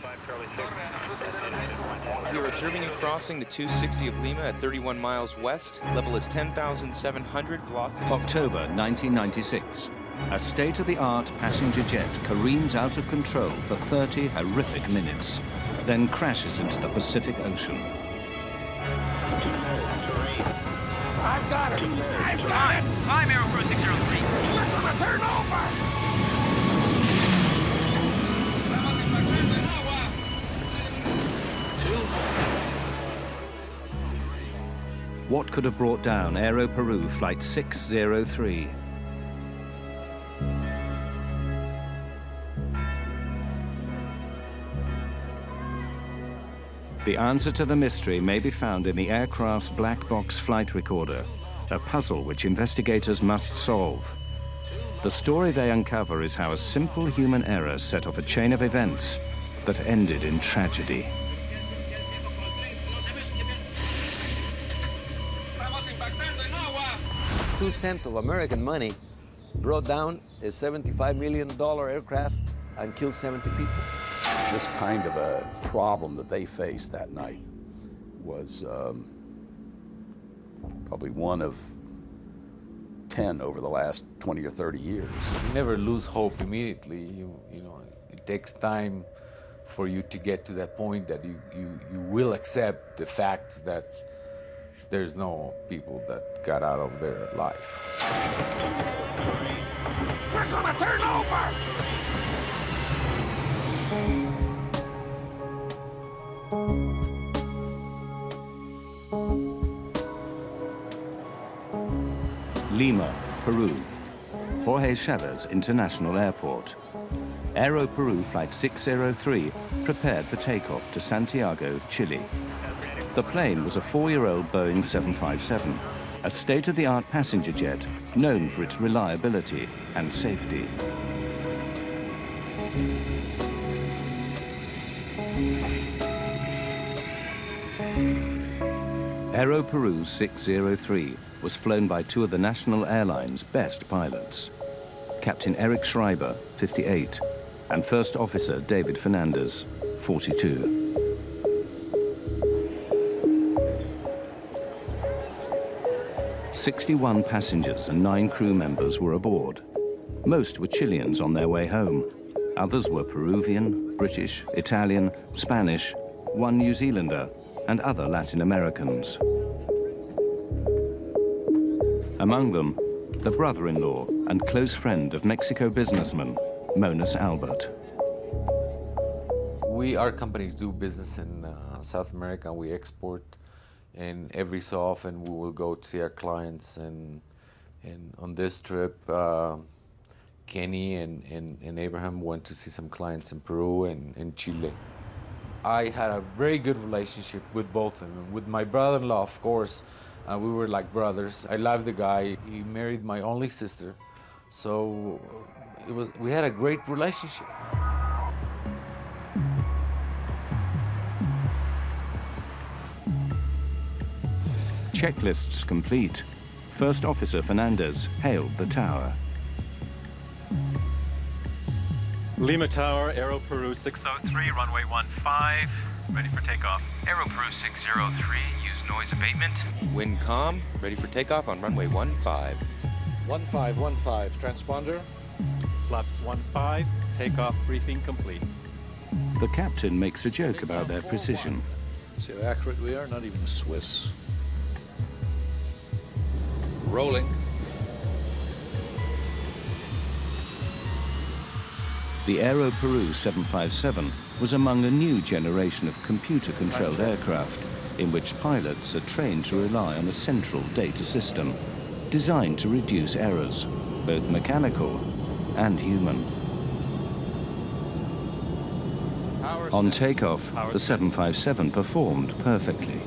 We are observing you crossing the 260 of Lima at 31 miles west. Level is 10,700, velocity... October 1996. A state-of-the-art passenger jet careens out of control for 30 horrific minutes, then crashes into the Pacific Ocean. I've got it! I've got it! Climb Aero Peru 603. We're gonna turn over! What could have brought down Aero Peru Flight 603? The answer to the mystery may be found in the aircraft's black box flight recorder, a puzzle which investigators must solve. The story they uncover is how a simple human error set off a chain of events that ended in tragedy. 2 cents of American money brought down a $75 million aircraft and killed 70 people. This kind of a problem that they faced that night was probably one of 10 over the last 20 or 30 years. You never lose hope immediately. You know, it takes time for you to get to that point that you will accept the fact that there's no people that got out of their life. We're gonna turn over! Lima, Peru. Jorge Chavez International Airport. Aero Peru Flight 603 prepared for takeoff to Santiago, Chile. The plane was a 4-year-old Boeing 757, a state-of-the-art passenger jet known for its reliability and safety. Aero Peru 603 was flown by 2 of the national airline's best pilots, Captain Eric Schreiber, 58, and First Officer David Fernandez, 42. 61 passengers and 9 crew members were aboard. Most were Chileans on their way home. Others were Peruvian, British, Italian, Spanish, 1 New Zealander, and other Latin Americans. Among them, the brother-in-law and close friend of Mexico businessman, Monas Albert. Our companies do business in South America. We export, and every so often we will go to see our clients. And on this trip, Kenny and Abraham went to see some clients in Peru and in Chile. I had a very good relationship with both of them. With my brother-in-law, of course, we were like brothers. I love the guy. He married my only sister, so we had a great relationship. Checklists complete. First Officer Fernandez hailed the tower. Lima Tower, Aero Peru 603, runway 15, ready for takeoff. Aero Peru 603, use noise abatement. Wind calm, ready for takeoff on runway 15. 1515, transponder. Flaps 15, takeoff briefing complete. The captain makes a joke about their precision. See how accurate we are? Not even Swiss. Rolling. The Aero Peru 757 was among a new generation of computer-controlled aircraft in which pilots are trained to rely on a central data system designed to reduce errors, both mechanical and human. On takeoff, the 757 performed perfectly.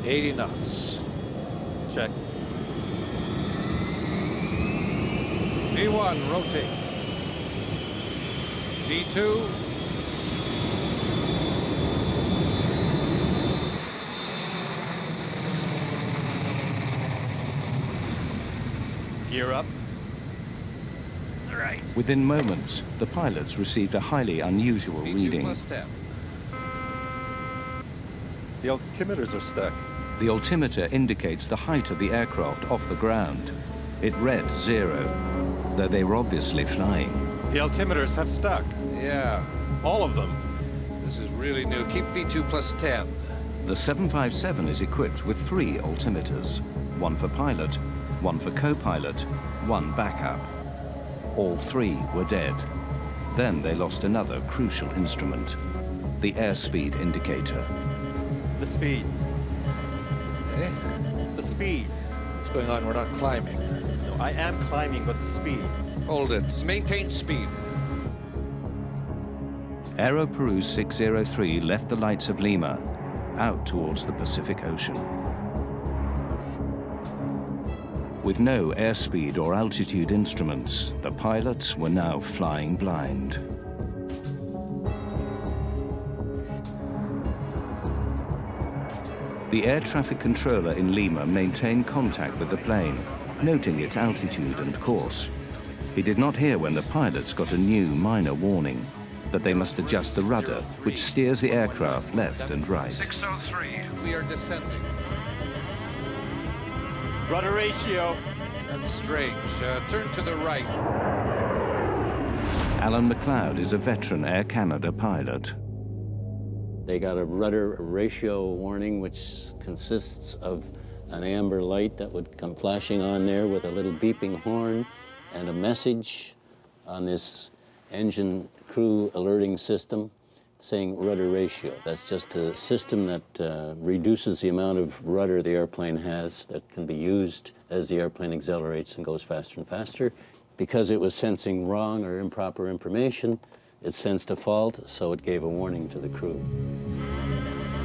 80 knots. Check. V1, rotate. V2. Gear up. right. Within moments, the pilots received a highly unusual reading. V2+10. The altimeters are stuck. The altimeter indicates the height of the aircraft off the ground. It read 0, though they were obviously flying. The altimeters have stuck. Yeah, All of them. this is really new. Keep V2+10. The 757 is equipped with 3 altimeters, one for pilot, one for co-pilot, one backup. All 3 were dead. Then they lost another crucial instrument, the airspeed indicator. The speed. Eh? The speed. What's going on? We're not climbing. No, I am climbing, but the speed. Hold it. Maintain speed. Aero Peru 603 left the lights of Lima, out towards the Pacific Ocean. With no airspeed or altitude instruments, the pilots were now flying blind. The air traffic controller in Lima maintained contact with the plane, noting its altitude and course. He did not hear when the pilots got a new minor warning that they must adjust the rudder, which steers the aircraft left and right. 603. We are descending. Rudder ratio. That's strange. Turn to the right. Alan McLeod is a veteran Air Canada pilot. They got a rudder ratio warning, which consists of an amber light that would come flashing on there with a little beeping horn and a message on this engine crew alerting system saying rudder ratio. That's just a system that reduces the amount of rudder the airplane has that can be used as the airplane accelerates and goes faster and faster. Because it was sensing wrong or improper information, it sensed a fault, so it gave a warning to the crew.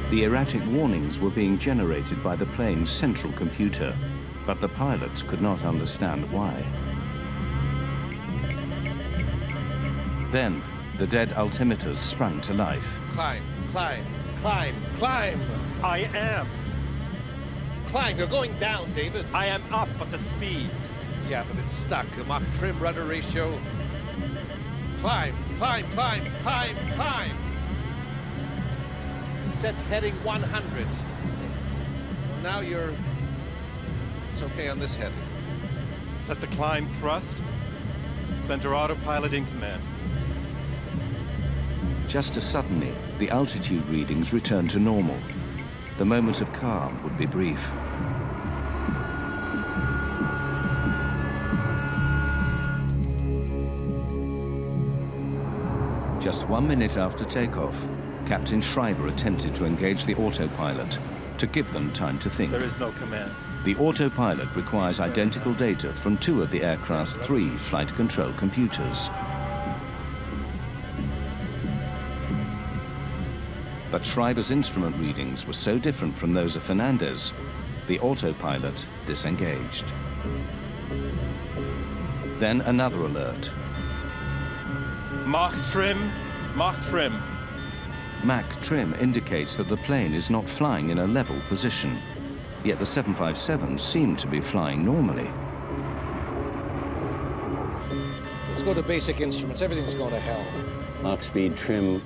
The erratic warnings were being generated by the plane's central computer, but the pilots could not understand why. Then, the dead altimeters sprung to life. Climb, climb, climb, climb. I am. Climb. You're going down, David. I am up, but the speed. Yeah, but it's stuck. Mach trim, rudder ratio. Climb, climb, climb, climb, climb. Set heading 100. Well, now you're... It's okay on this heading. Set the climb thrust. Center autopilot in command. Just as suddenly, the altitude readings returned to normal. The moment of calm would be brief. Just 1 minute after takeoff, Captain Schreiber attempted to engage the autopilot to give them time to think. There is no command. The autopilot requires identical data from 2 of the aircraft's 3 flight control computers. But Schreiber's instrument readings were so different from those of Fernandez, the autopilot disengaged. Then another alert. Mach trim, Mach trim. Mach trim indicates that the plane is not flying in a level position, yet the 757 seemed to be flying normally. Let's go to basic instruments. Everything's going to hell. Mach speed trim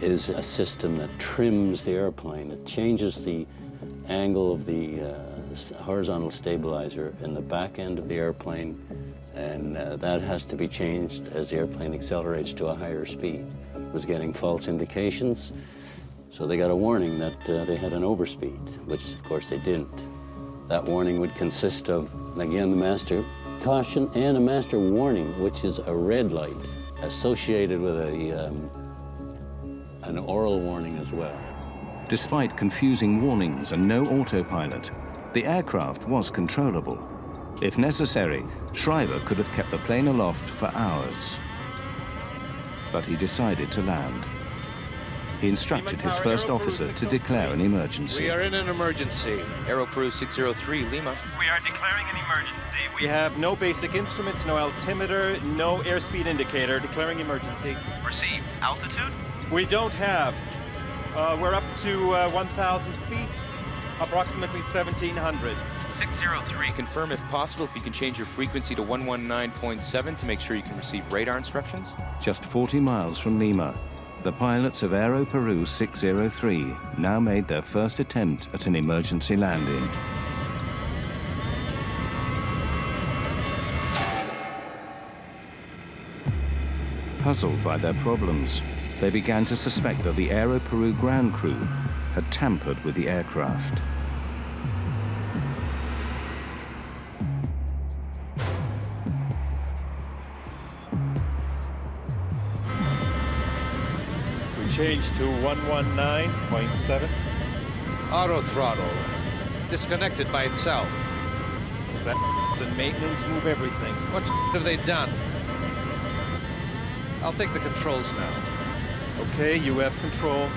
is a system that trims the airplane. It changes the angle of the horizontal stabilizer in the back end of the airplane, and that has to be changed as the airplane accelerates to a higher speed. It was getting false indications, so they got a warning that they had an overspeed, which of course they didn't. That warning would consist of, again, the master caution and a master warning, which is a red light associated with an oral warning as well. Despite confusing warnings and no autopilot, the aircraft was controllable. If necessary, Schreiber could have kept the plane aloft for hours. But he decided to land. He instructed his first officer to declare an emergency. We are in an emergency. Aero Peru 603, Lima. We are declaring an emergency. We have no basic instruments, no altimeter, no airspeed indicator. Declaring emergency. Received. Altitude? We don't have. We're up to 1,000 feet, approximately 1,700. 603. Confirm if possible if you can change your frequency to 119.7 to make sure you can receive radar instructions. Just 40 miles from Lima, the pilots of Aero Peru 603 now made their first attempt at an emergency landing. Puzzled by their problems, they began to suspect that the Aero Peru ground crew had tampered with the aircraft. We changed to 119.7. Auto throttle. Disconnected by itself. It's in maintenance, move everything. What have they done? I'll take the controls now. Okay, you have control.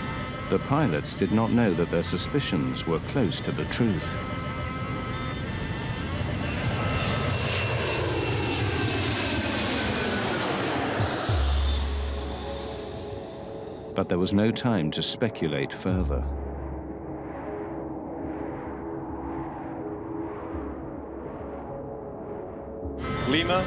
The pilots did not know that their suspicions were close to the truth. But there was no time to speculate further. Lima,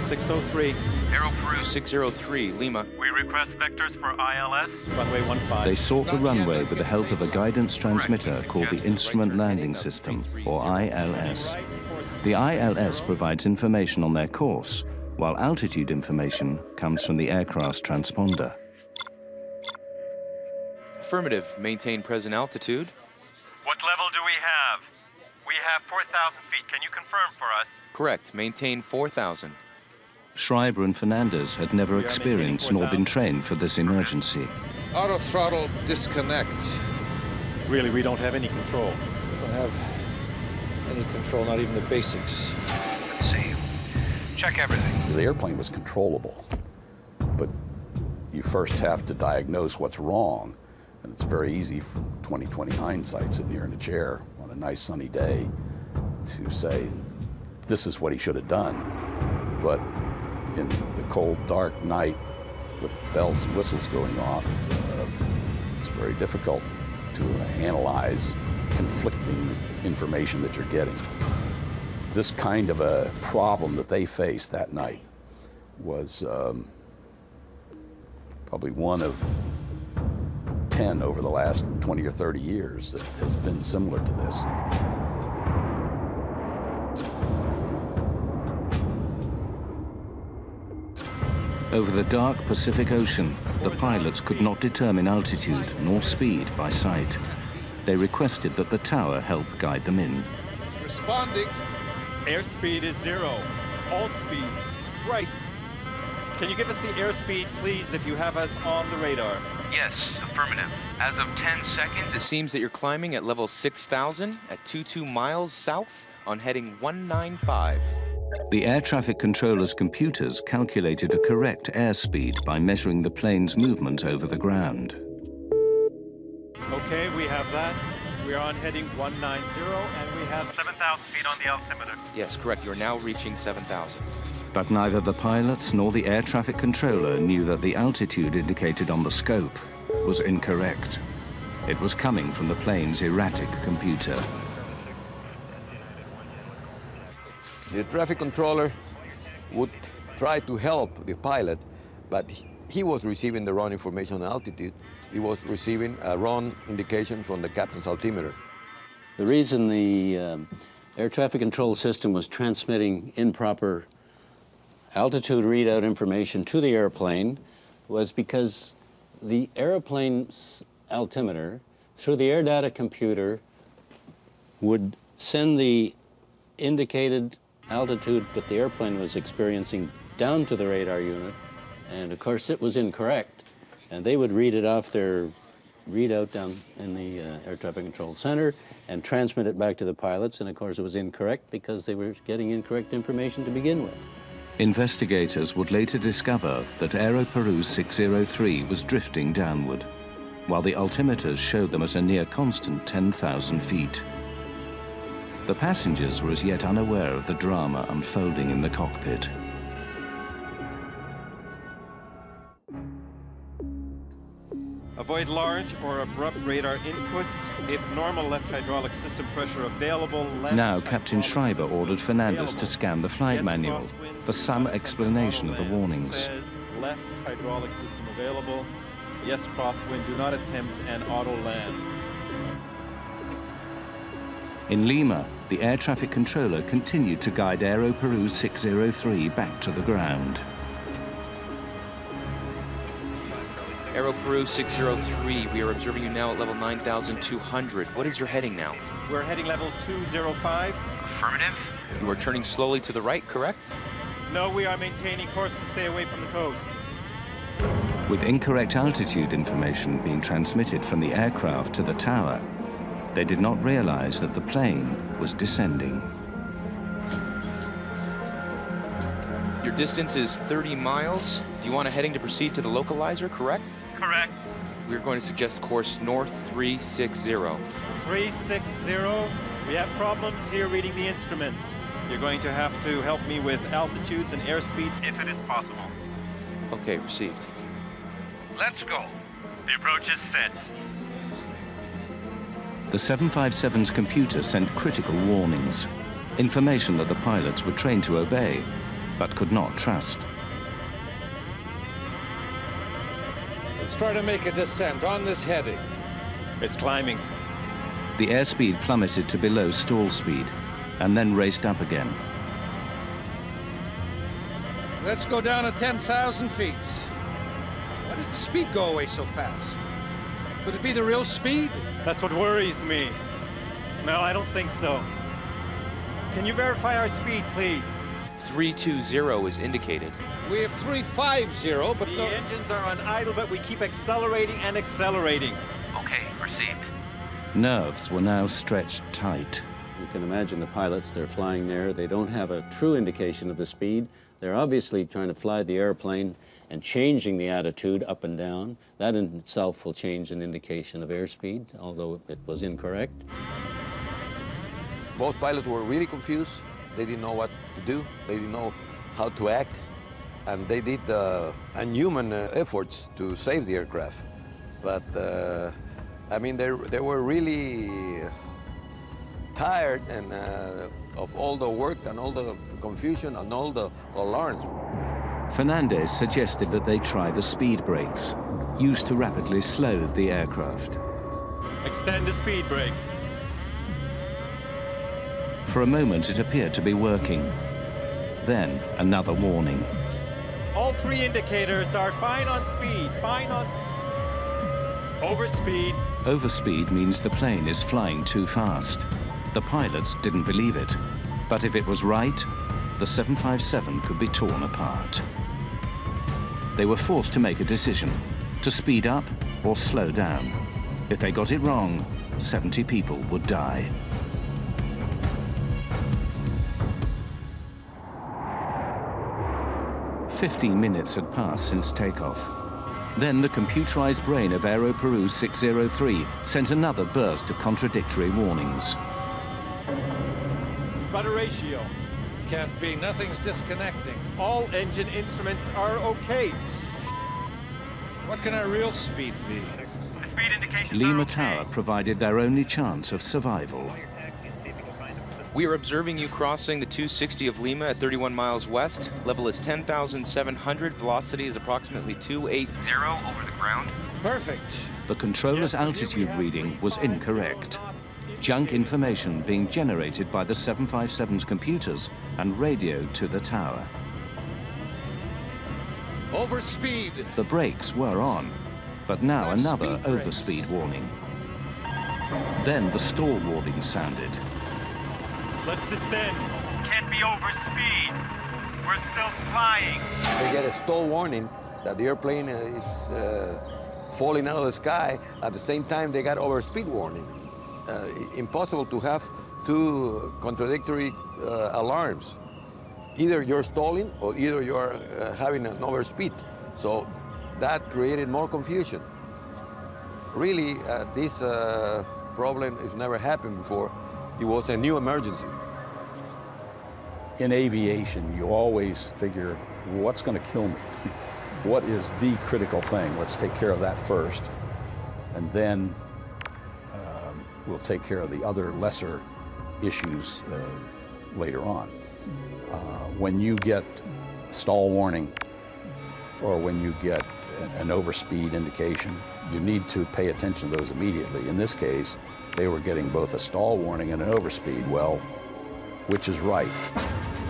603. Aero Peru 603, Lima. We request vectors for ILS. Runway 15. They sought the runway with the help of a guidance transmitter called the Instrument Landing System, or ILS. The ILS provides information on their course, while altitude information comes from the aircraft's transponder. Affirmative. Maintain present altitude. What level do we have? We have 4,000 feet. Can you confirm for us? Correct. Maintain 4,000. Schreiber and Fernandez had never experienced nor been trained for this emergency. Auto throttle disconnect. Really, we don't have any control. We don't have any control, not even the basics. Let's see. Check everything. The airplane was controllable, but you first have to diagnose what's wrong. And it's very easy from 20/20 hindsight, sitting here in a chair on a nice sunny day, to say, this is what he should have done. But in the cold, dark night with bells and whistles going off, it's very difficult to analyze conflicting information that you're getting. This kind of a problem that they faced that night was probably one of 10 over the last 20 or 30 years that has been similar to this. Over the dark Pacific Ocean, the pilots could not determine altitude nor speed by sight. They requested that the tower help guide them in. Responding. Airspeed is 0. All speeds. Right. Can you give us the airspeed, please, if you have us on the radar? Yes, affirmative. As of 10 seconds, It seems that you're climbing at level 6,000 at 22 miles south on heading 195. The air traffic controller's computers calculated a correct airspeed by measuring the plane's movement over the ground. Okay, we have that. We are on heading 190, and we have 7,000 feet on the altimeter. Yes, correct. You are now reaching 7,000. But neither the pilots nor the air traffic controller knew that the altitude indicated on the scope was incorrect. It was coming from the plane's erratic computer. The traffic controller would try to help the pilot, but he was receiving the wrong information on altitude. He was receiving a wrong indication from the captain's altimeter. The reason the air traffic control system was transmitting improper altitude readout information to the airplane was because the airplane's altimeter, through the air data computer, would send the indicated altitude that the airplane was experiencing down to the radar unit, and of course it was incorrect. And they would read it off their readout down in the air traffic control center and transmit it back to the pilots, and of course it was incorrect because they were getting incorrect information to begin with. Investigators would later discover that Aero Peru 603 was drifting downward, while the altimeters showed them at a near constant 10,000 feet. The passengers were as yet unaware of the drama unfolding in the cockpit. Avoid large or abrupt radar inputs. If normal left hydraulic system pressure available, left Now Captain hydraulic Schreiber system ordered Fernandez available. to scan the flight Yes, manual crosswind, for some do not attempt explanation of the auto land. warnings. Says left hydraulic system available. Yes, crosswind, do not attempt an auto land. In Lima, the air traffic controller continued to guide Aero Peru 603 back to the ground. Aero Peru 603, we are observing you now at level 9,200. What is your heading now? We're heading level 205. Affirmative. You are turning slowly to the right, correct? No, we are maintaining course to stay away from the coast. With incorrect altitude information being transmitted from the aircraft to the tower, they did not realize that the plane was descending. Your distance is 30 miles. Do you want a heading to proceed to the localizer, correct? Correct. We're going to suggest course north 360. 360. We have problems here reading the instruments. You're going to have to help me with altitudes and airspeeds. If it is possible. Okay, received. Let's go. The approach is set. The 757's computer sent critical warnings, information that the pilots were trained to obey, but could not trust. Let's try to make a descent on this heading. It's climbing. The airspeed plummeted to below stall speed, and then raced up again. Let's go down to 10,000 feet. Why does the speed go away so fast? Could it be the real speed? That's what worries me. No, I don't think so. Can you verify our speed, please? 320 is indicated. We have 350, but The no... engines are on idle, but we keep accelerating and accelerating. Okay, received. Nerves were now stretched tight. You can imagine the pilots, they're flying there. They don't have a true indication of the speed. They're obviously trying to fly the airplane and changing the attitude up and down. That in itself will change an indication of airspeed, although it was incorrect. Both pilots were really confused. They didn't know what to do. They didn't know how to act. And they did unhuman efforts to save the aircraft. But, I mean, they were really tired and of all the work and all the confusion and all the alarms. Fernandez suggested that they try the speed brakes, used to rapidly slow the aircraft. Extend the speed brakes. For a moment, it appeared to be working. Then, another warning. All three indicators are fine on speed, fine on overspeed. Overspeed means the plane is flying too fast. The pilots didn't believe it. But if it was right, the 757 could be torn apart. They were forced to make a decision, to speed up or slow down. If they got it wrong, 70 people would die. "15 minutes had passed since takeoff. Then the computerized brain of Aero Peru 603 sent another burst of contradictory warnings. Rudder ratio. Can't be, nothing's disconnecting. All engine instruments are okay. What can our real speed be? The speed indications Lima are okay. Tower provided their only chance of survival. We are observing you crossing the 260 of Lima at 31 miles west. Level is 10,700. Velocity is approximately 280 over the ground. Perfect. The controller's altitude reading was incorrect. Junk information being generated by the 757's computers and radioed to the tower. Overspeed. The brakes were on, but now That's another speed brakes. overspeed warning. Then the stall warning sounded. Let's descend. Can't be over speed. We're still flying. They get a stall warning that the airplane is falling out of the sky. At the same time, they got overspeed warning. Impossible to have two contradictory alarms. Either you're stalling or either you're having an overspeed. So that created more confusion. Really, this problem has never happened before. It was a new emergency. In aviation, you always figure, what's going to kill me? What is the critical thing? Let's take care of that first. and then we'll take care of the other lesser issues later on. When you get a stall warning or when you get an overspeed indication, you need to pay attention to those immediately. In this case, they were getting both a stall warning and an overspeed. Well, which is right?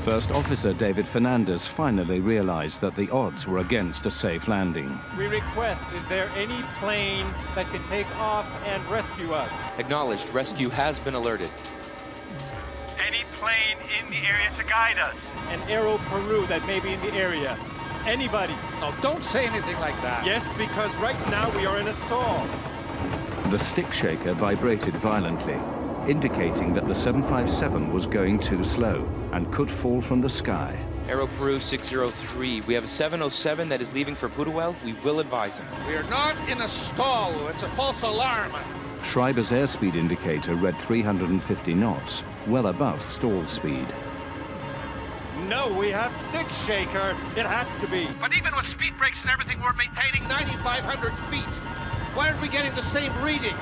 First Officer David Fernandez finally realized that the odds were against a safe landing. We request, is there any plane that can take off and rescue us? Acknowledged. Rescue has been alerted. Any plane in the area to guide us? An Aero Peru that may be in the area. Anybody? No, don't say anything like that. Yes, because right now we are in a stall. The stick shaker vibrated violently, indicating that the 757 was going too slow and could fall from the sky. Aero Peru 603. We have a 707 that is leaving for Putuel. We will advise him. We are not in a stall. It's a false alarm. Schreiber's airspeed indicator read 350 knots, well above stall speed. No, we have stick shaker. It has to be. But even with speed brakes and everything, we're maintaining 9,500 feet. Why aren't we getting the same reading?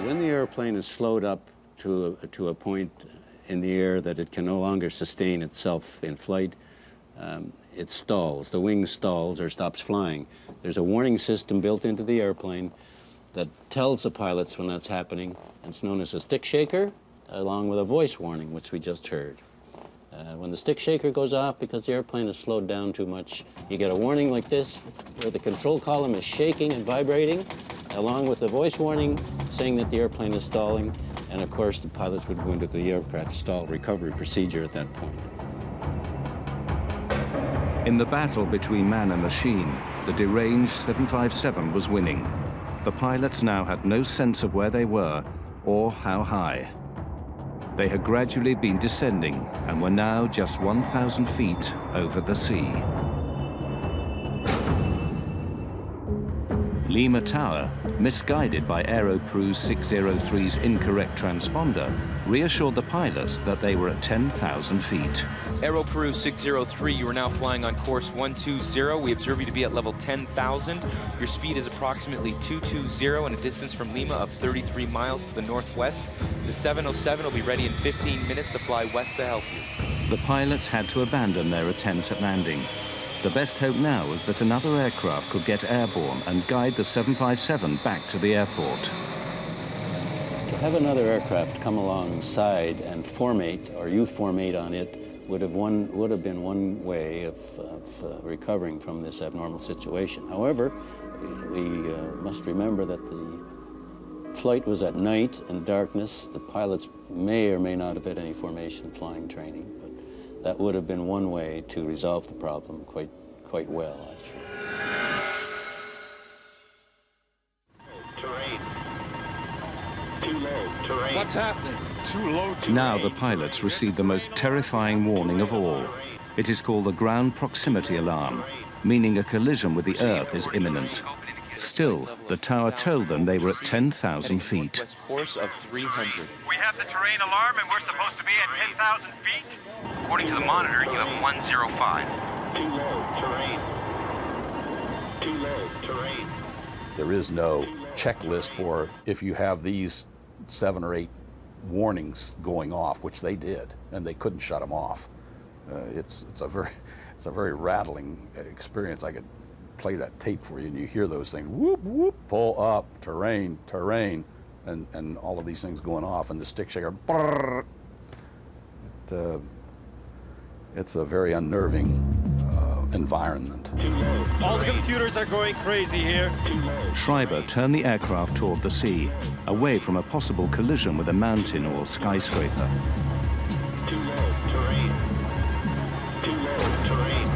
When the airplane is slowed up to a point in the air that it can no longer sustain itself in flight, it stalls. The wing stalls or stops flying. There's a warning system built into the airplane that tells the pilots when that's happening. It's known as a stick shaker, along with a voice warning, which we just heard. When the stick shaker goes off because the airplane is slowed down too much, you get a warning like this, where the control column is shaking and vibrating, along with the voice warning saying that the airplane is stalling. And of course, the pilots would go into the aircraft stall recovery procedure at that point. In the battle between man and machine, the deranged 757 was winning. The pilots now had no sense of where they were or how high. They had gradually been descending and were now just 1,000 feet over the sea. Lima Tower, misguided by Aero Peru 603's incorrect transponder, reassured the pilots that they were at 10,000 feet. Aero Peru 603, you are now flying on course 120. We observe you to be at level 10,000. Your speed is approximately 220 and a distance from Lima of 33 miles to the northwest. The 707 will be ready in 15 minutes to fly west to help you. The pilots had to abandon their attempt at landing. The best hope now was that another aircraft could get airborne and guide the 757 back to the airport. To have another aircraft come alongside and formate, or you formate on it, would have been one way of recovering from this abnormal situation. However, we must remember that the flight was at night and darkness. The pilots may or may not have had any formation flying training, but that would have been one way to resolve the problem quite well, actually. Terrain. Too low. Terrain. What's happening? Too low to Now the pilots received the most terrifying warning of all. It is called the ground proximity alarm, meaning a collision with the Earth is imminent. Still, the tower told them they were at 10,000 feet. West course of 300. We have the terrain alarm and we're supposed to be at 10,000 feet? According to the monitor, you have 105. Too low. Terrain. Too low. Terrain. There is no checklist for if you have these 7 or 8 warnings going off, which they did, and they couldn't shut them off. It's a very rattling experience. I could play that tape for you, and you hear those things: whoop whoop, pull up, terrain, terrain, and all of these things going off, and the stick shaker. Brrr. It's a very unnerving environment. All the computers are going crazy here. Schreiber turned the aircraft toward the sea, away from a possible collision with a mountain or skyscraper. Too low. Terrain. Too low. Terrain.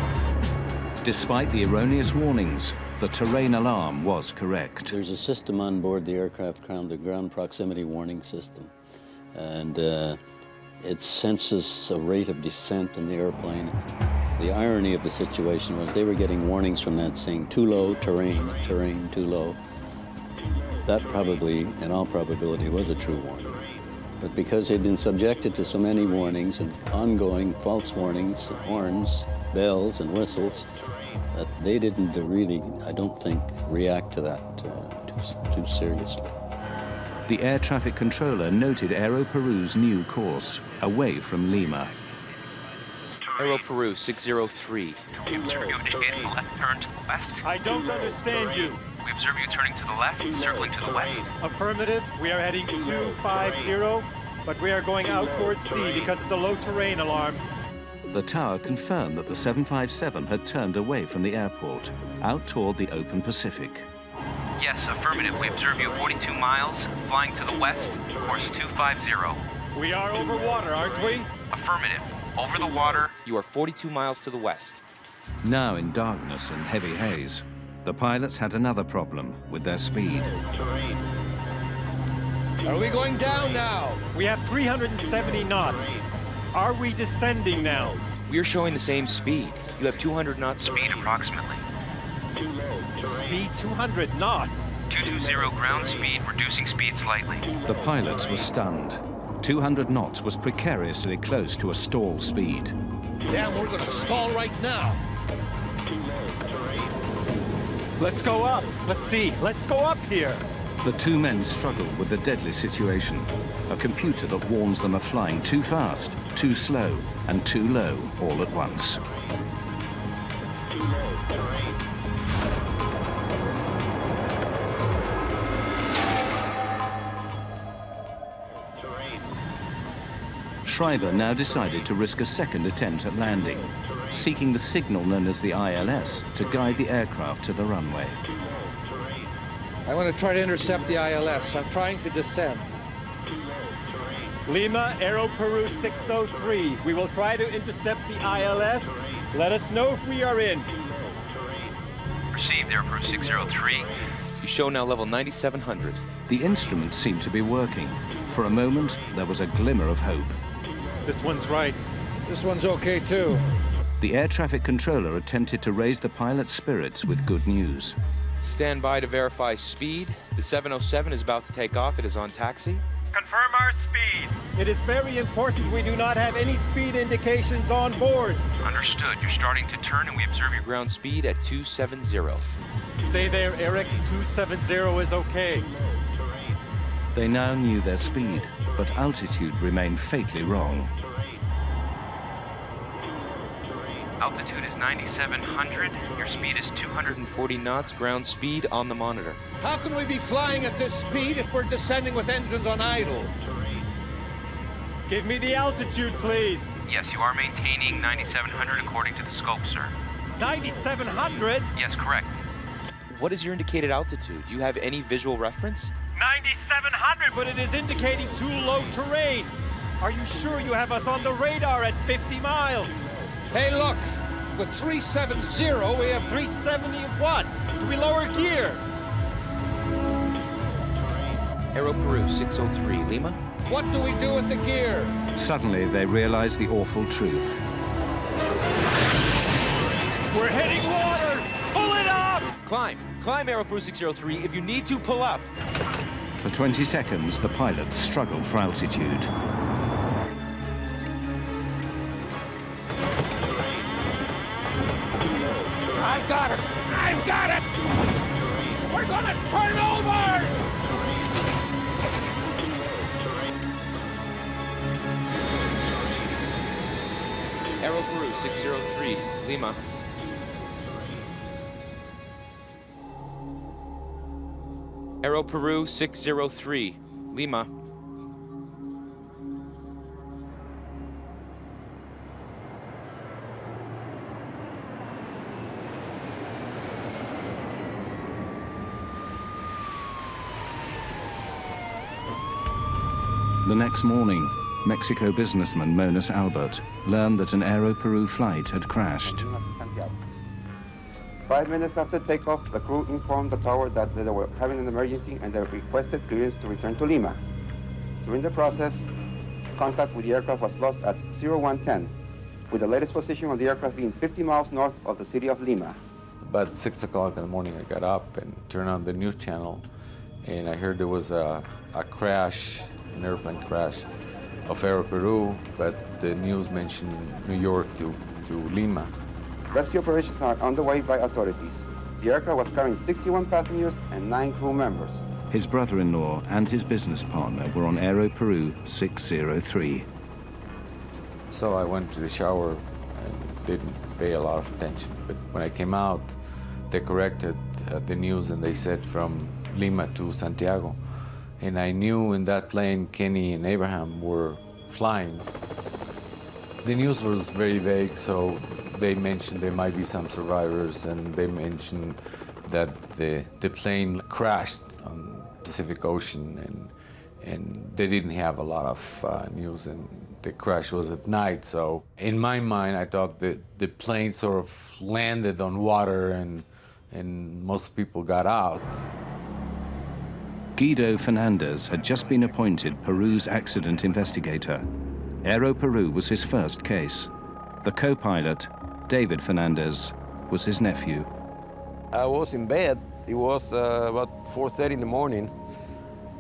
Despite the erroneous warnings, the terrain alarm was correct. There's a system on board the aircraft called the ground proximity warning system, and it senses a rate of descent in the airplane. The irony of the situation was they were getting warnings from that saying too low, terrain, terrain, too low. That probably, in all probability, was a true warning. But because they'd been subjected to so many warnings and ongoing false warnings, horns, bells, and whistles, that they didn't really, I don't think, react to that too seriously. The air traffic controller noted Aero Peru's new course, away from Lima. Aero Peru 603. We observe you initiating a left turn to the west. I don't understand you. We observe you turning to the left, circling to the west. Affirmative, we are heading 250, but we are going out towards sea because of the low terrain alarm. The tower confirmed that the 757 had turned away from the airport, out toward the open Pacific. Yes, affirmative. We observe you 42 miles, flying to the west, course 250. We are over water, aren't we? Affirmative. Over the water. You are 42 miles to the west. Now in darkness and heavy haze, the pilots had another problem with their speed. Are we going down now? We have 370 knots. Are we descending now? We are showing the same speed. You have 200 knots Speed approximately. Speed 200 knots. 220 ground speed, reducing speed slightly. The pilots were stunned. 200 knots was precariously close to a stall speed. Damn, we're gonna stall right now. Let's go up. Let's see. Let's go up here. The two men struggled with the deadly situation. A computer that warns them of flying too fast, too slow, and too low all at once. Schreiber now decided to risk a second attempt at landing, seeking the signal known as the ILS to guide the aircraft to the runway. I want to try to intercept the ILS. I'm trying to descend. Lima, Aero Peru 603. We will try to intercept the ILS. Let us know if we are in. Received, Aero Peru 603. You show now level 9700. The instruments seemed to be working. For a moment, there was a glimmer of hope. This one's right. This one's okay, too. The air traffic controller attempted to raise the pilot's spirits with good news. Stand by to verify speed. The 707 is about to take off. It is on taxi. Confirm our speed. It is very important we do not have any speed indications on board. Understood. You're starting to turn and we observe your Ground speed at 270. Stay there, Eric. 270 is okay. They now knew their speed, but altitude remained fatally wrong. altitude is 9,700. Your speed is 140 knots, ground speed on the monitor. How can we be flying at this speed if we're descending with engines on idle? Give me the altitude, please. Yes, you are maintaining 9,700 according to the scope, sir. 9,700? Yes, correct. What is your indicated altitude? Do you have any visual reference? 9,700, but it is indicating too low terrain. Are you sure you have us on the radar at 50 miles? Hey, look, with 370, we have 370 what? Do we lower gear? Aero Peru 603, Lima. What do we do with the gear? Suddenly, they realized the awful truth. We're hitting water! Pull it up! Climb Aero Peru 603. If you need to, pull up. For 20 seconds, the pilots struggled for altitude. I've got it! I've got it! We're gonna turn over! Aero Peru 603, Lima. Aero Peru 603, Lima. The next morning, Mexico businessman Monas Albert learned that an Aero Peru flight had crashed. 5 minutes after takeoff, the crew informed the tower that they were having an emergency and they requested clearance to return to Lima. During the process, contact with the aircraft was lost at 0110, with the latest position of the aircraft being 50 miles north of the city of Lima. About 6 o'clock in the morning, I got up and turned on the news channel, and I heard there was a crash, an airplane crash of Aero Peru, but the news mentioned New York to Lima. Rescue operations are underway by authorities. The aircraft was carrying 61 passengers and 9 crew members. His brother-in-law and his business partner were on Aero Peru 603. So I went to the shower and didn't pay a lot of attention. But when I came out, they corrected the news and they said from Lima to Santiago. And I knew in that plane, Kenny and Abraham were flying. The news was very vague, so they mentioned there might be some survivors, and they mentioned that the plane crashed on the Pacific Ocean, and they didn't have a lot of news, and the crash was at night. So in my mind, I thought that the plane sort of landed on water and most people got out. Guido Fernandez had just been appointed Peru's accident investigator. Aero Peru was his first case. The co-pilot, David Fernandez, was his nephew. I was in bed. It was about 4:30 in the morning,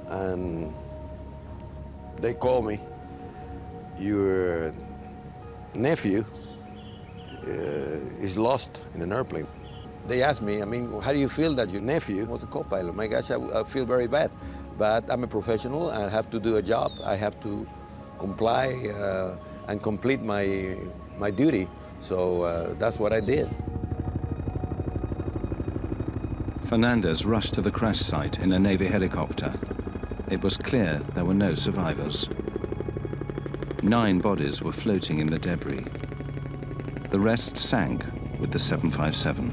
and they called me. Your nephew is lost in an airplane. They asked me, how do you feel that your nephew was a co-pilot? My gosh, I feel very bad, but I'm a professional. I have to do a job. I have to comply and complete my duty. So that's what I did. Fernandez rushed to the crash site in a Navy helicopter. It was clear there were no survivors. 9 bodies were floating in the debris. The rest sank with the 757.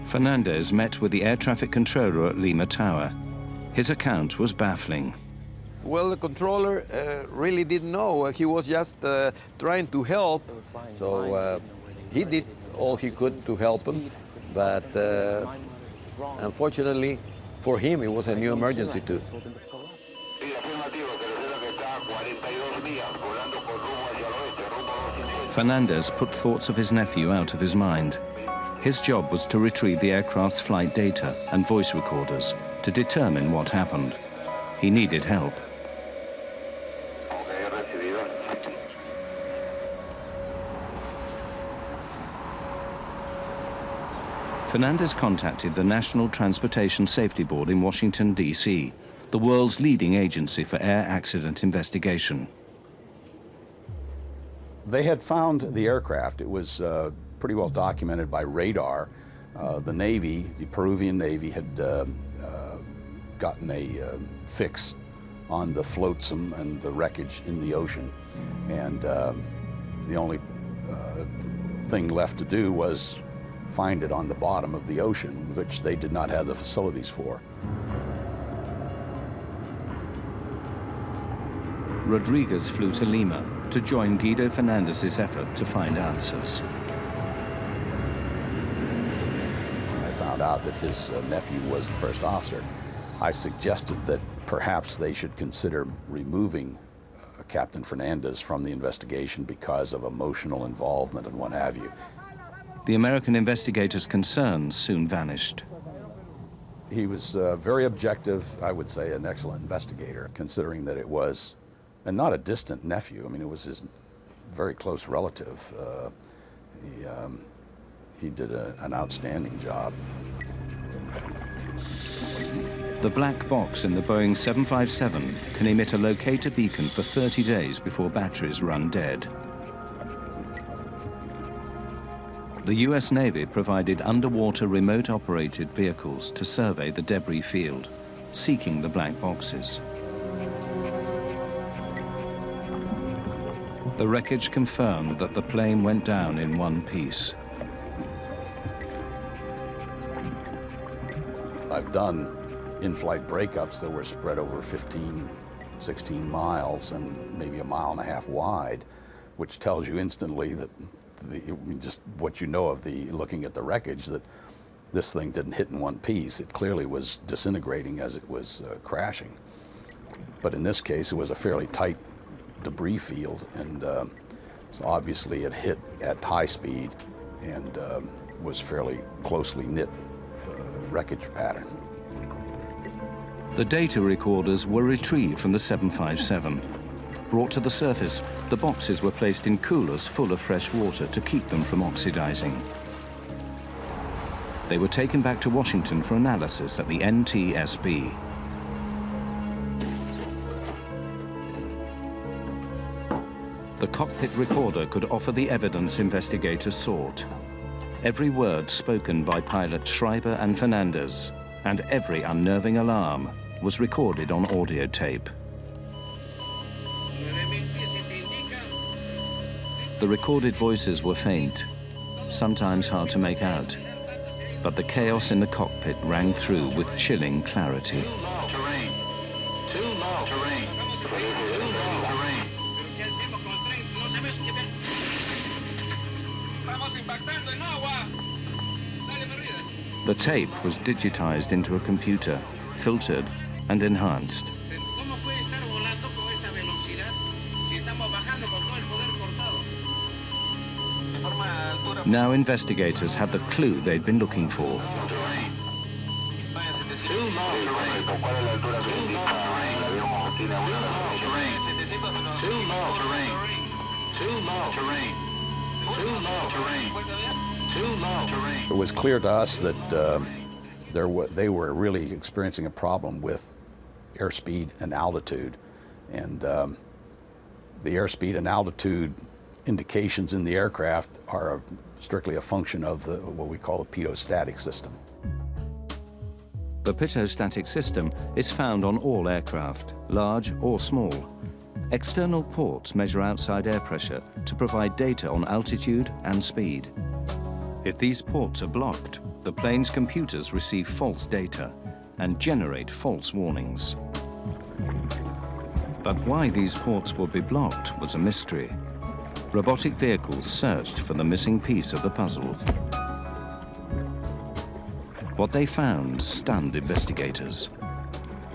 Fernandez met with the air traffic controller at Lima Tower. His account was baffling. Well, the controller really didn't know. He was just trying to help. So he did all he could to help him. But unfortunately, for him, it was a new emergency too. Fernandez put thoughts of his nephew out of his mind. His job was to retrieve the aircraft's flight data and voice recorders to determine what happened. He needed help. Fernandez contacted the National Transportation Safety Board in Washington, D.C., the world's leading agency for air accident investigation. They had found the aircraft. It was pretty well documented by radar. The Navy, the Peruvian Navy, had gotten a fix on the flotsam and the wreckage in the ocean. And the only thing left to do was find it on the bottom of the ocean, which they did not have the facilities for. Rodriguez flew to Lima to join Guido Fernandez's effort to find answers. I found out that his nephew was the first officer. I suggested that perhaps they should consider removing Captain Fernandez from the investigation because of emotional involvement and what have you. The American investigator's concerns soon vanished. He was very objective, I would say an excellent investigator, considering that it was, and not a distant nephew, it was his very close relative. He did an outstanding job. The black box in the Boeing 757 can emit a locator beacon for 30 days before batteries run dead. The US Navy provided underwater remote-operated vehicles to survey the debris field, seeking the black boxes. The wreckage confirmed that the plane went down in one piece. I've done in-flight breakups that were spread over 15, 16 miles and maybe a mile and a half wide, which tells you instantly that just what you know of looking at the wreckage, that this thing didn't hit in one piece. It clearly was disintegrating as it was crashing. But in this case, it was a fairly tight debris field, and so obviously it hit at high speed and was fairly closely knit wreckage pattern. The data recorders were retrieved from the 757. Brought to the surface, the boxes were placed in coolers full of fresh water to keep them from oxidizing. They were taken back to Washington for analysis at the NTSB. The cockpit recorder could offer the evidence investigators sought. Every word spoken by pilots Schreiber and Fernandez, and every unnerving alarm, was recorded on audio tape. The recorded voices were faint, sometimes hard to make out, but the chaos in the cockpit rang through with chilling clarity. The tape was digitized into a computer, filtered and enhanced. Now investigators had the clue they'd been looking for. It was clear to us that they were really experiencing a problem with airspeed and altitude. And the airspeed and altitude indications in the aircraft are strictly a function of what we call the pitot-static system. The pitot-static system is found on all aircraft, large or small. External ports measure outside air pressure to provide data on altitude and speed. If these ports are blocked, the plane's computers receive false data and generate false warnings. But why these ports would be blocked was a mystery. Robotic vehicles searched for the missing piece of the puzzle. What they found stunned investigators.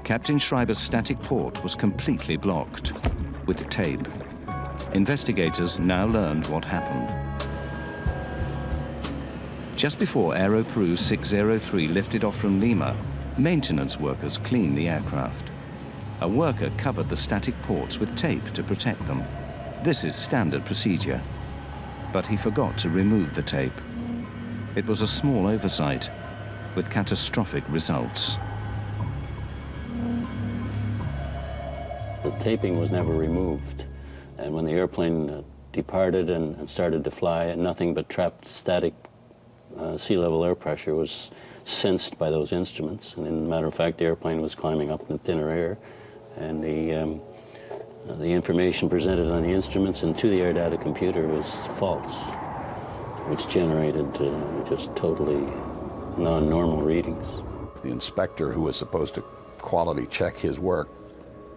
Captain Schreiber's static port was completely blocked with tape. Investigators now learned what happened. Just before Aero Peru 603 lifted off from Lima, maintenance workers cleaned the aircraft. A worker covered the static ports with tape to protect them. This is standard procedure. But he forgot to remove the tape. It was a small oversight with catastrophic results. The taping was never removed. And when the airplane departed and started to fly, nothing but trapped static sea level air pressure was sensed by those instruments. And in matter of fact, the airplane was climbing up in thinner air, and the information presented on the instruments and to the air data computer was false, which generated just totally non-normal readings. The inspector who was supposed to quality check his work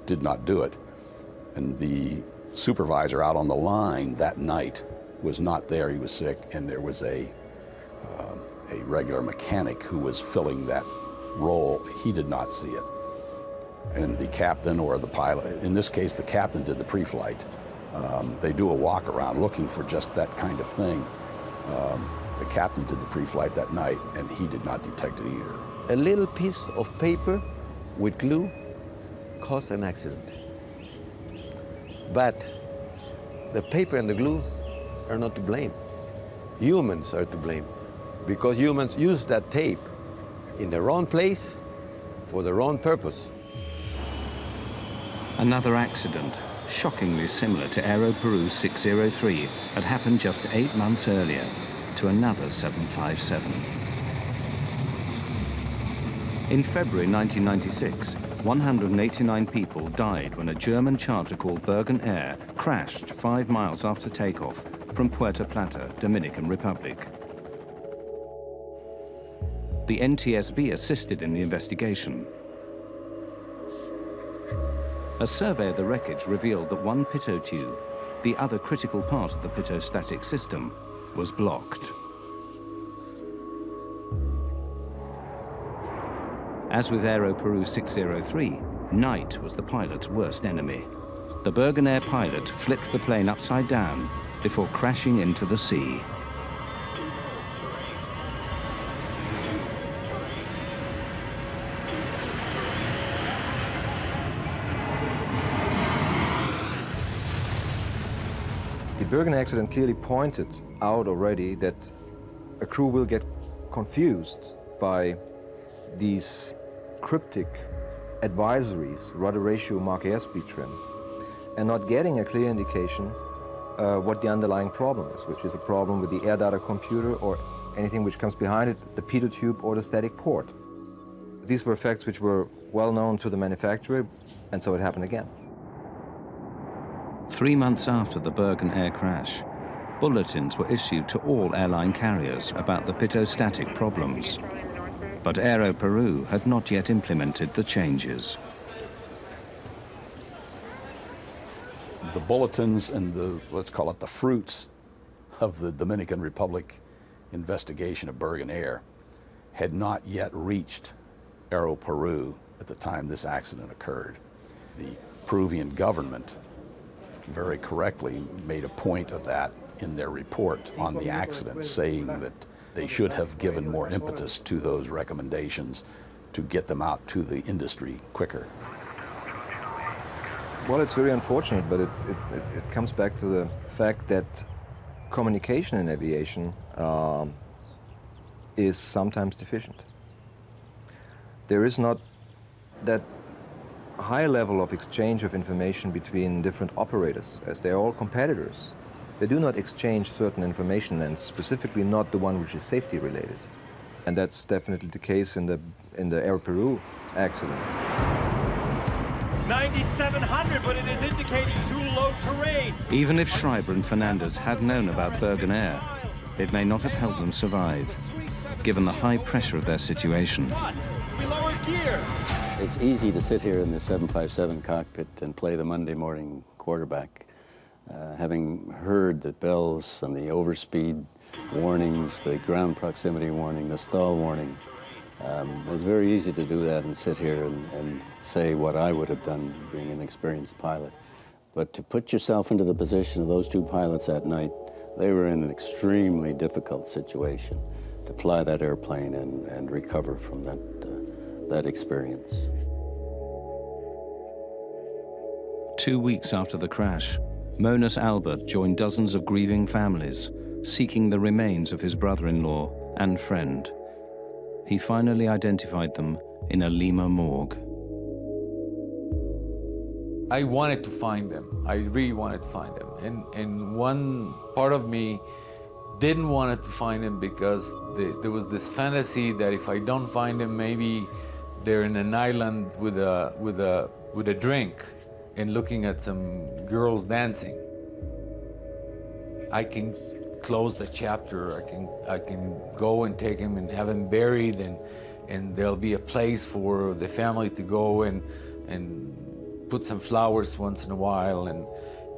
did not do it. And the supervisor out on the line that night was not there. He was sick, and there was a regular mechanic who was filling that role. He did not see it. And the captain or the pilot, in this case the captain did the pre-flight. They do a walk around looking for just that kind of thing. The captain did the pre-flight that night, and he did not detect it either. A little piece of paper with glue caused an accident. But the paper and the glue are not to blame. Humans are to blame, because humans use that tape in the wrong place for the wrong purpose. Another accident, shockingly similar to Aero Peru 603, had happened just 8 months earlier to another 757. In February 1996, 189 people died when a German charter called Bergen Air crashed 5 miles after takeoff from Puerto Plata, Dominican Republic. The NTSB assisted in the investigation. A survey of the wreckage revealed that one pitot tube, the other critical part of the pitot-static system, was blocked. As with Aero Peru 603, night was the pilot's worst enemy. The Bergen Air pilot flipped the plane upside down before crashing into the sea. Bergen accident clearly pointed out already that a crew will get confused by these cryptic advisories, rudder ratio, mark airspeed trim, and not getting a clear indication what the underlying problem is, which is a problem with the air data computer or anything which comes behind it, the pitot tube or the static port. These were facts which were well known to the manufacturer, and so it happened again. 3 months after the Bergen Air crash, bulletins were issued to all airline carriers about the pitostatic problems. But Aero Peru had not yet implemented the changes. The bulletins and the, let's call it the fruits of the Dominican Republic investigation of Bergen Air had not yet reached Aero Peru at the time this accident occurred. The Peruvian government very correctly made a point of that in their report on the accident, saying that they should have given more impetus to those recommendations to get them out to the industry quicker. Well, it's very unfortunate, but it comes back to the fact that communication in aviation is sometimes deficient. There is not that high level of exchange of information between different operators, as they're all competitors. They do not exchange certain information, and specifically not the one which is safety related. And that's definitely the case in the Aero Peru accident. 9,700, but it is indicating too low terrain. Even if Schreiber and Fernandez had known about Bergen Air, it may not have helped them survive, given the high pressure of their situation. We lowered gear. It's easy to sit here in the 757 cockpit and play the Monday morning quarterback. Having heard the bells and the overspeed warnings, the ground proximity warning, the stall warning, it's very easy to do that and sit here and say what I would have done being an experienced pilot. But to put yourself into the position of those two pilots that night, they were in an extremely difficult situation to fly that airplane and recover from that experience. 2 weeks after the crash, Monas Albert joined dozens of grieving families, seeking the remains of his brother-in-law and friend. He finally identified them in a Lima morgue. I wanted to find them. I really wanted to find them. And one part of me didn't want to find them because there was this fantasy that if I don't find them, maybe they're in an island with a drink and looking at some girls dancing. I can close the chapter. I can go and take him and have him buried, and there'll be a place for the family to go and put some flowers once in a while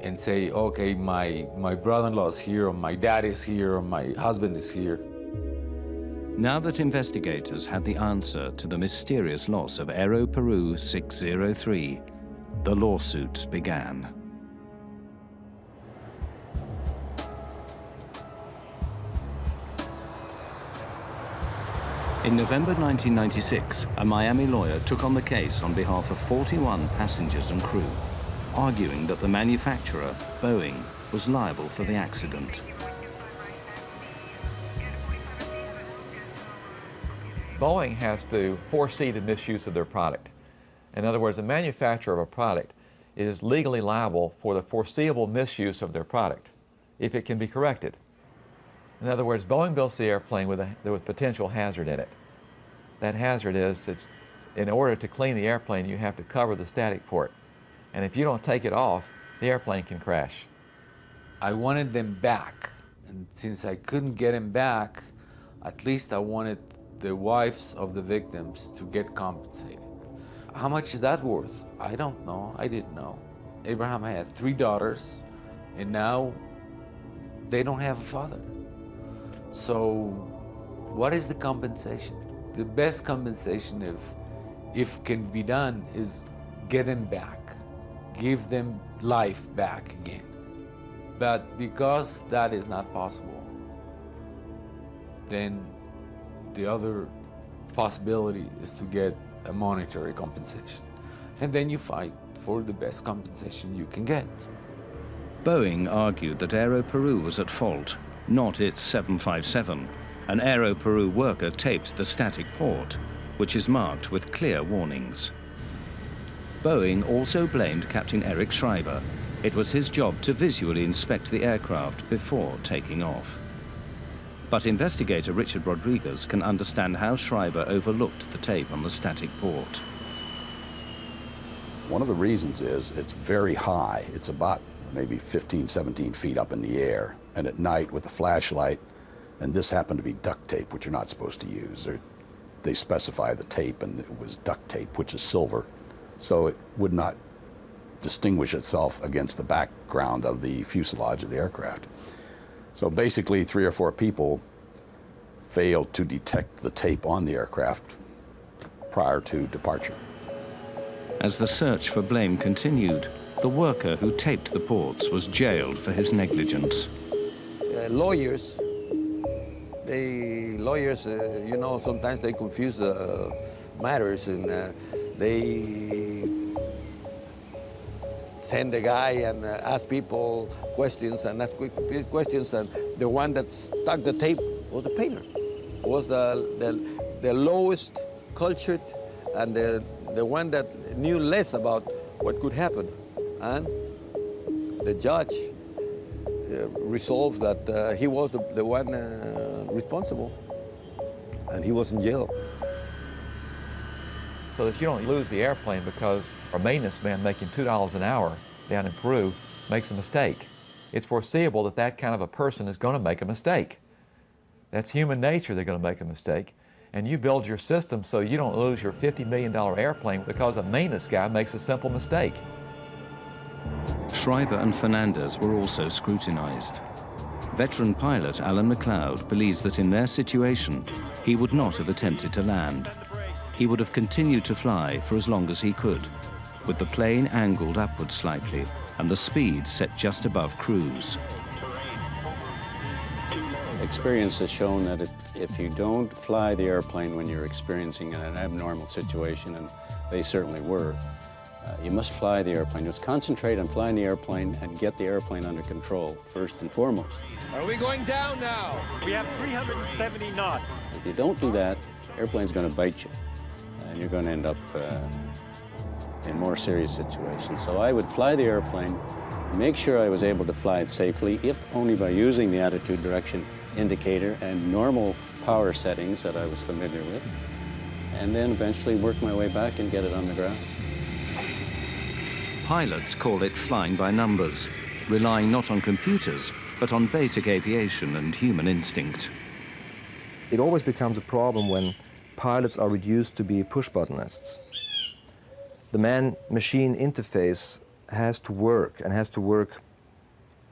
and say, okay, my brother-in-law's here, or my dad is here, or my husband is here. Now that investigators had the answer to the mysterious loss of Aero Peru 603, the lawsuits began. In November 1996, a Miami lawyer took on the case on behalf of 41 passengers and crew, arguing that the manufacturer, Boeing, was liable for the accident. Boeing has to foresee the misuse of their product. In other words, the manufacturer of a product is legally liable for the foreseeable misuse of their product, if it can be corrected. In other words, Boeing builds the airplane with a potential hazard in it. That hazard is that in order to clean the airplane, you have to cover the static port. And if you don't take it off, the airplane can crash. I wanted them back. And since I couldn't get them back, at least I wanted the wives of the victims to get compensated. How much is that worth? I don't know. I didn't know. Abraham had 3 daughters, and now they don't have a father. So what is the compensation? The best compensation, if can be done, is get them back. Give them life back again. But because that is not possible, then the other possibility is to get a monetary compensation. And then you fight for the best compensation you can get. Boeing argued that Aero Peru was at fault, not its 757. An Aero Peru worker taped the static port, which is marked with clear warnings. Boeing also blamed Captain Eric Schreiber. It was his job to visually inspect the aircraft before taking off. But investigator Richard Rodriguez can understand how Schreiber overlooked the tape on the static port. One of the reasons is it's very high. It's about maybe 15, 17 feet up in the air. And at night with the flashlight, and this happened to be duct tape, which you're not supposed to use. They specify the tape, and it was duct tape, which is silver. So it would not distinguish itself against the background of the fuselage of the aircraft. So basically 3 or 4 people failed to detect the tape on the aircraft prior to departure. As the search for blame continued, the worker who taped the ports was jailed for his negligence. Lawyers, you know, sometimes they confuse matters, and they send a guy and ask people questions and ask questions, and the one that stuck the tape was the painter. Was the lowest cultured and the one that knew less about what could happen. And the judge resolved that he was the one responsible, and he was in jail. So that you don't lose the airplane because a maintenance man making $2 an hour down in Peru makes a mistake. It's foreseeable that that kind of a person is going to make a mistake. That's human nature, they're going to make a mistake. And you build your system so you don't lose your $50 million airplane because a maintenance guy makes a simple mistake. Schreiber and Fernandez were also scrutinized. Veteran pilot Alan McLeod believes that in their situation, he would not have attempted to land. He would have continued to fly for as long as he could, with the plane angled upward slightly and the speed set just above cruise. Experience has shown that if you don't fly the airplane when you're experiencing an abnormal situation, and they certainly were, you must fly the airplane. Just concentrate on flying the airplane and get the airplane under control, first and foremost. Are we going down now? We have 370 knots. If you don't do that, the airplane's going to bite you, and you're going to end up in more serious situations. So I would fly the airplane, make sure I was able to fly it safely, if only by using the attitude direction indicator and normal power settings that I was familiar with, and then eventually work my way back and get it on the ground. Pilots call it flying by numbers, relying not on computers, but on basic aviation and human instinct. It always becomes a problem when pilots are reduced to be push-buttonists. The man-machine interface has to work, and has to work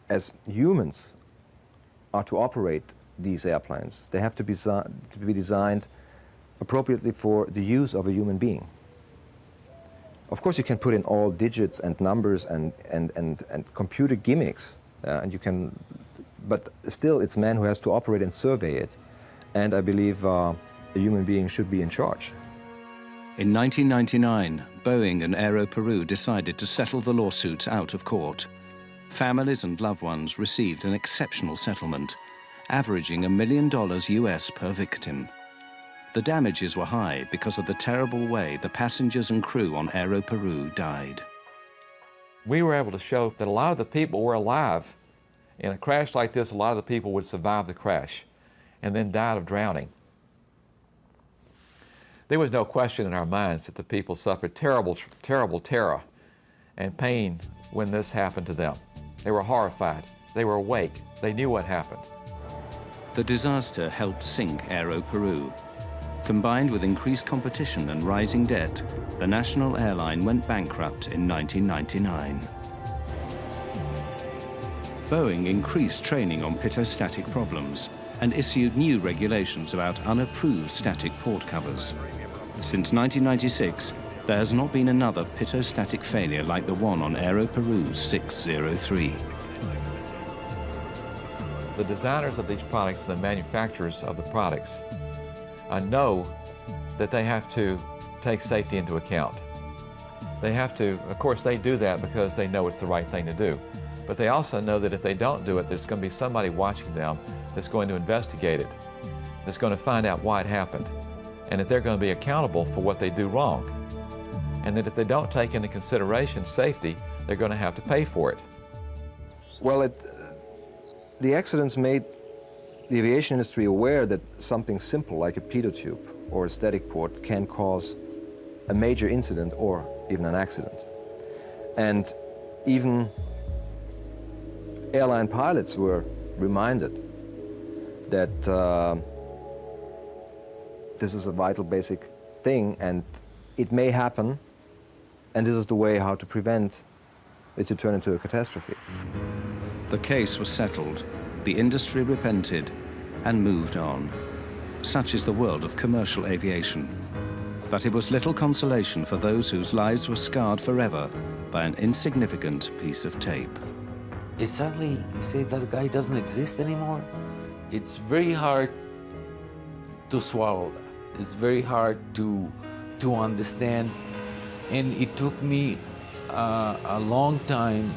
as humans are to operate these airplanes. They have to be designed appropriately for the use of a human being. Of course, you can put in all digits and numbers and computer gimmicks, and you can, but still it's man who has to operate and survey it. And I believe a human being should be in charge. In 1999, Boeing and Aero Peru decided to settle the lawsuits out of court. Families and loved ones received an exceptional settlement, averaging $1 million US per victim. The damages were high because of the terrible way the passengers and crew on Aero Peru died. We were able to show that a lot of the people were alive. In a crash like this, a lot of the people would survive the crash and then died of drowning. There was no question in our minds that the people suffered terrible, terrible terror and pain when this happened to them. They were horrified. They were awake. They knew what happened. The disaster helped sink Aero Peru. Combined with increased competition and rising debt, the national airline went bankrupt in 1999. Boeing increased training on pitot-static problems and issued new regulations about unapproved static port covers. Since 1996, there has not been another pitot-static failure like the one on Aero Peru 603. The designers of these products and the manufacturers of the products know that they have to take safety into account. They have to, of course, they do that because they know it's the right thing to do. But they also know that if they don't do it, there's going to be somebody watching them that's going to investigate it, that's going to find out why it happened, and that they're going to be accountable for what they do wrong. And that if they don't take into consideration safety, they're going to have to pay for it. Well, the accidents made the aviation industry aware that something simple like a pitot tube or a static port can cause a major incident or even an accident. And even airline pilots were reminded that this is a vital basic thing and it may happen, and this is the way how to prevent it to turn into a catastrophe. The case was settled, the industry repented, and moved on. Such is the world of commercial aviation. But it was little consolation for those whose lives were scarred forever by an insignificant piece of tape. It's suddenly, you say that guy doesn't exist anymore. It's very hard to swallow that. It's very hard to understand. And it took me a long time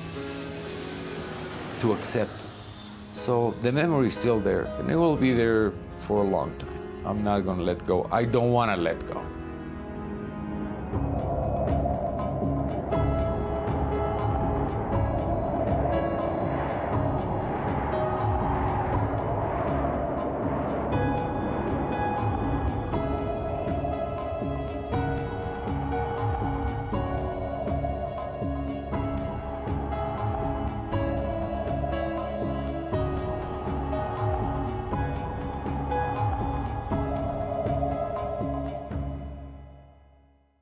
to accept. So the memory is still there, and it will be there for a long time. I'm not gonna let go. I don't wanna let go.